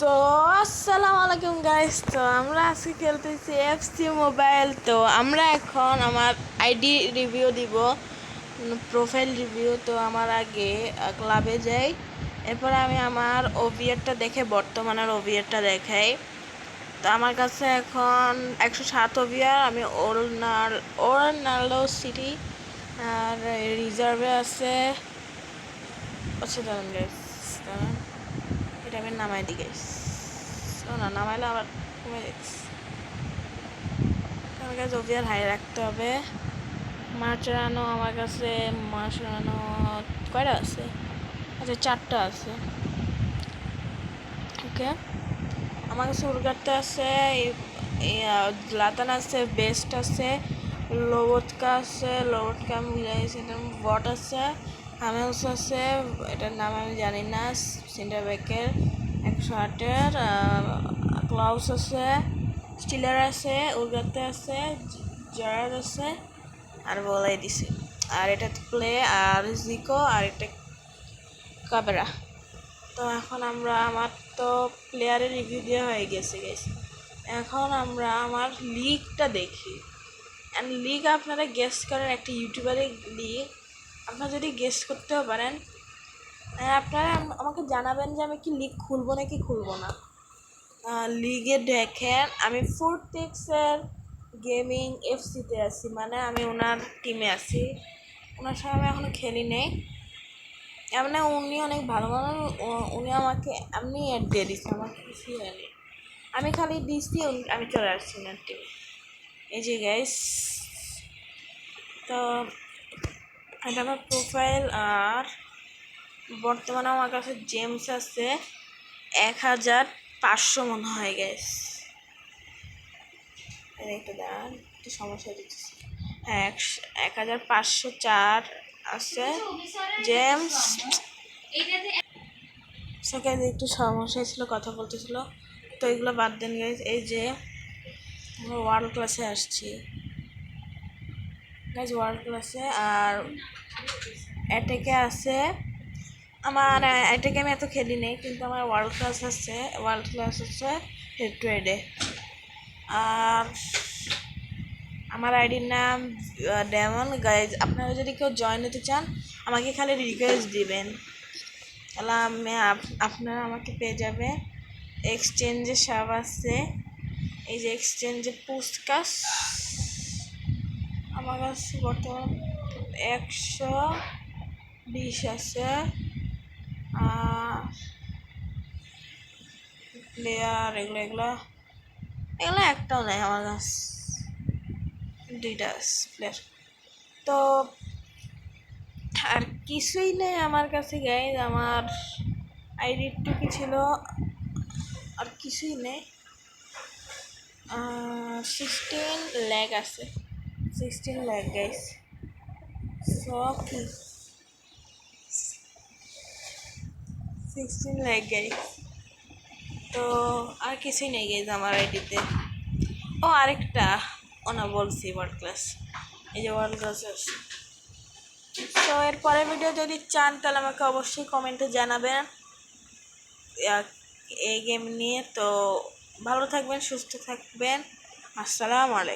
So আসসালামু আলাইকুম guys. তো আমরা আজকে খেলতেছি এফসি মোবাইল। তো আমরা এখন আমার আইডি রিভিউ দিব, প্রোফাইল রিভিউ। তো আমার আগে ক্লাবে যাই, এরপর আমি আমার ওভিয়ারটা দেখে বর্তমানের ওভিয়ারটা দেখাই। তো আমার কাছে এখন 107 ওভিয়ার। আমি ওরনাল্ডো সিটি আর রিজার্ভে আছে। আচ্ছা দাঁড়ান গাইস, দাঁড়ান, এটা আমি নামাই দিই গাইস। না নামাইলে আবার কমে যাচ্ছে। আমার কাছে ওভিয়ার হাই রাখতে হবে। মার্চারানো আমার কাছে, মার্চারানো কয়টা আছে? আচ্ছা 4টা আছে। ওকে, আমার কাছে উর্গাতে আছে, লাতান আছে, বেস্ট আছে, লোবটকা আছে। লোবটকা আমি বুঝাইছি, এটা বট আছে। হামেলস আছে, এটার নাম আমি জানি না। সেন্টার ব্যাকের 108-এর ক্লাউস আছে, স্টিলার আছে, উর্গাতে আছে, জারার আছে, আর বলাই দিছে। আর এটা প্লে আর জিকো, আর এটা কাবেরা। তো এখন আমরা আমার তো প্লেয়ারের রিভিউ দেওয়া হয়ে গেছে গেছে। এখন আমরা আমার লিগটা দেখি। অ্যান্ড লিগ আপনারা গেস করেন, একটা ইউটিউবারের লিগ। আপনারা যদি গেস করতেও পারেন, আপনারা আমাকে জানাবেন যে আমি কি লিগ খুলবো নাকি খুলবো না। লিগে দেখেন আমি ফোর্টেক্সের গেমিং এফসিতে আছি, মানে আমি ওনার টিমে আছি। ওনার সঙ্গে আমি এখনও খেলি নেই। এমনি উনি অনেক ভালো মানুষ, উনি আমাকে এমনি অ্যাড দিয়ে দিচ্ছে, আমাকে কিছুই হয়নি। আমি খালি দিচ্ছি, আমি চলে আসছি ওনার টিমে। এই যে গাইস, তো এটা আমার প্রোফাইল। আর বর্তমানে আমার কাছে জেমস আছে 1500 মনে হয় গাইস। একটু দাঁড়ান, একটু সমস্যা দিচ্ছি। হ্যাঁ, 1504 আছে জেমস। সেখানে একটু সমস্যা ছিল, কথা বলতেছিল। তো এগুলো বাদ দেন গাইস। এই যে আমরা ওয়ার্ল্ড ক্লাসে আসছি গাইস, ওয়ার্ল্ড ক্লাসে। আর অ্যাটাকে আছে আমার, অ্যাটাকে আমি এত খেলি নেই, কিন্তু আমার ওয়ার্ল্ড ক্লাস আছে, ওয়ার্ল্ড ক্লাস হচ্ছে হেড টু হেডে। আর আমার আইডির নাম ডেমন গাইজ। আপনারা যদি কেউ জয়েন হতে চান, আমাকে খালি রিকোয়েস্ট দিবেন, তাহলে আমি আপনারা আমাকে পেয়ে যাবে। এক্সচেঞ্জে সব আছে, এই যে এক্সচেঞ্জে পুস্টকাস আমার কাছে বর্তমান 120 আছে। প্লেয়ার এগুলো এগুলো এগুলো একটাও নেই আমার কাছে, 2টা প্লেয়ার। তো আর কিছুই নেই আমার কাছে গাইজ। আমার আইডি টুকি ছিল, আর কিছুই নেই। 16 ল্যাগ আছে, 16 ল্যাগ গাইজ। সব কি 16 ল্যাগ গাইজ। তো আর কিছুই নেই গাইজ আমার আইডিতে। ও আরেকটা, না বলছি ওয়ার্ল্ড ক্লাস, এই যে ওয়ার্ল্ড ক্লাস আছে। তো এর পরের ভিডিও যদি চান তাহলে আমাকে অবশ্যই কমেন্টে জানাবেন এই গেম নিয়ে। তো ভালো থাকবেন, সুস্থ থাকবেন। আসসালামু আলাইকুম।